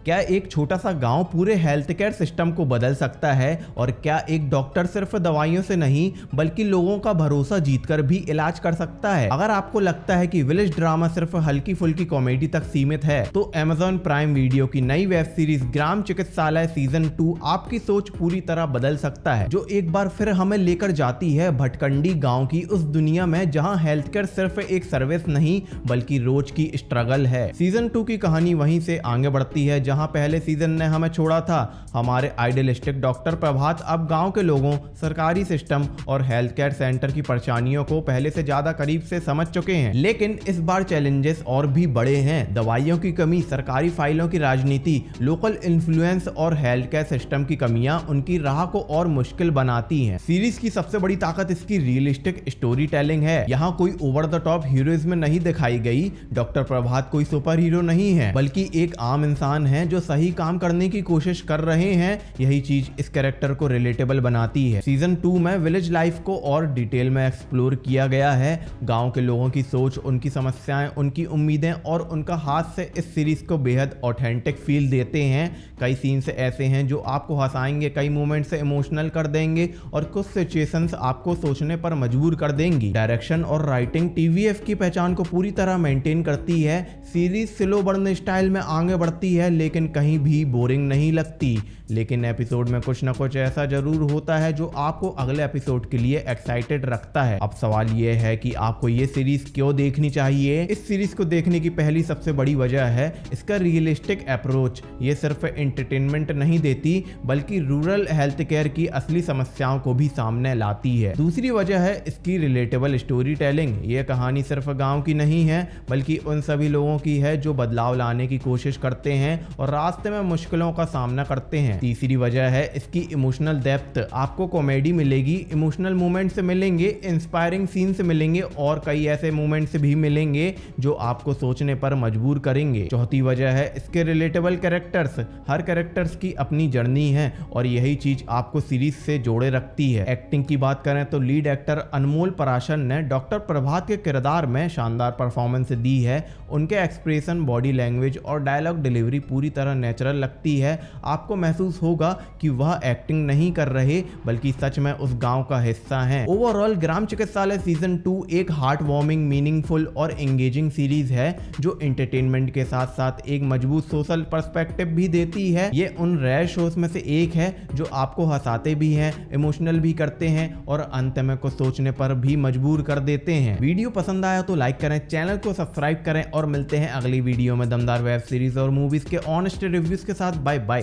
क्या एक छोटा सा गांव पूरे हेल्थ केयर सिस्टम को बदल सकता है? और क्या एक डॉक्टर सिर्फ दवाइयों से नहीं बल्कि लोगों का भरोसा जीतकर भी इलाज कर सकता है? अगर आपको लगता है कि विलेज ड्रामा सिर्फ हल्की फुल्की कॉमेडी तक सीमित है तो अमेज़न प्राइम वीडियो की नई वेब सीरीज ग्राम चिकित्सालय सीजन 2 आपकी सोच पूरी तरह बदल सकता है, जो एक बार फिर हमें लेकर जाती है भटकंडी गाँव की उस दुनिया में जहाँ हेल्थ केयर सिर्फ एक सर्विस नहीं बल्कि रोज की स्ट्रगल है। सीजन 2 की कहानी वहीं से आगे बढ़ती है जहां पहले सीजन ने हमें छोड़ा था। हमारे आइडियलिस्टिक डॉक्टर प्रभात अब गांव के लोगों, सरकारी सिस्टम और हेल्थ केयर सेंटर की परेशानियों को पहले से ज्यादा करीब से समझ चुके हैं। लेकिन इस बार चैलेंजेस और भी बड़े हैं। दवाइयों की कमी, सरकारी फाइलों की राजनीति, लोकल इन्फ्लुएंस और हेल्थ केयर सिस्टम की कमियां उनकी राह को और मुश्किल बनाती हैं। सीरीज की सबसे बड़ी ताकत इसकी रियलिस्टिक स्टोरी टेलिंग है। यहाँ कोई ओवर द टॉप हीरोइज्म नहीं दिखाई गई। डॉक्टर प्रभात कोई सुपर हीरो नहीं है बल्कि एक आम इंसान है जो सही काम करने की कोशिश कर रहे हैं। यही चीज इस कैरेक्टर को रिलेटेबल बनाती है। सीजन 2 में विलेज लाइफ को और डिटेल में एक्सप्लोर किया गया है। गांव के लोगों की सोच, उनकी समस्याएं, उनकी उम्मीदें और उनका हाथ से इस सीरीज को बेहद ऑथेंटिक फील देते हैं। कई सीन्स ऐसे हैं जो आपको हंसाएंगे, कई मोमेंट से इमोशनल कर देंगे और कुछ सिचुएशंस आपको सोचने पर मजबूर कर देंगी। डायरेक्शन और राइटिंग टीवीएफ की पहचान को पूरी तरह मेंटेन करती है। सीरीज स्लो बर्न स्टाइल में आगे बढ़ती है लेकिन कहीं भी बोरिंग नहीं लगती। लेकिन एपिसोड में कुछ ना कुछ ऐसा जरूर होता है जो आपको अगले एपिसोड के लिए एक्साइटेड रखता है। अब सवाल ये है कि आपको ये सीरीज क्यों देखनी चाहिए। इस सीरीज को देखने की पहली सबसे बड़ी वजह है इसका रियलिस्टिक अप्रोच। ये सिर्फ एंटरटेनमेंट नहीं देती बल्कि रूरल हेल्थ केयर की असली समस्याओं को भी सामने लाती है। दूसरी वजह है इसकी रिलेटेबल स्टोरी टेलिंग। ये कहानी सिर्फ गाँव की नहीं है बल्कि उन सभी लोगों की है जो बदलाव लाने की कोशिश करते हैं और रास्ते में मुश्किलों का सामना करते हैं। तीसरी वजह है इसकी इमोशनल डेप्थ। आपको कॉमेडी मिलेगी, इमोशनल मोमेंट्स मिलेंगे, इंस्पायरिंग सीन्स मिलेंगे और कई ऐसे मोमेंट्स भी मिलेंगे जो आपको सोचने पर मजबूर करेंगे। चौथी वजह है इसके रिलेटेबल कैरेक्टर्स। हर कैरेक्टर्स की अपनी जर्नी है और यही चीज आपको सीरीज से जोड़े रखती है। एक्टिंग की बात करें तो लीड एक्टर अनमोल पराशर ने डॉक्टर प्रभात के किरदार में शानदार परफॉर्मेंस दी है। उनके एक्सप्रेशन, बॉडी लैंग्वेज और डायलॉग डिलीवरी पूरी तरह नेचुरल लगती है। आपको महसूस होगा कि वह एक्टिंग नहीं कर रहे बल्कि सच में उस गांव का हिस्सा हैं। ओवरऑल ग्राम चिकित्सालय सीजन 2 एक हार्ट वार्मिंग, मीनिंगफुल और एंगेजिंग सीरीज है जो एंटरटेनमेंट के साथ साथ एक मजबूत सोशल पर्सपेक्टिव भी देती है। ये उन रेयर शोज में से एक है जो आपको हंसाते भी हैं, इमोशनल भी करते हैं और अंत में कुछ सोचने पर भी मजबूर कर देते हैं। वीडियो पसंद आया तो लाइक करें, चैनल को सब्सक्राइब करें और मिलते हैं अगली वीडियो में दमदार वेब सीरीज और मूवीज के ऑनेस्ट रिव्यूज के साथ। Bye bye.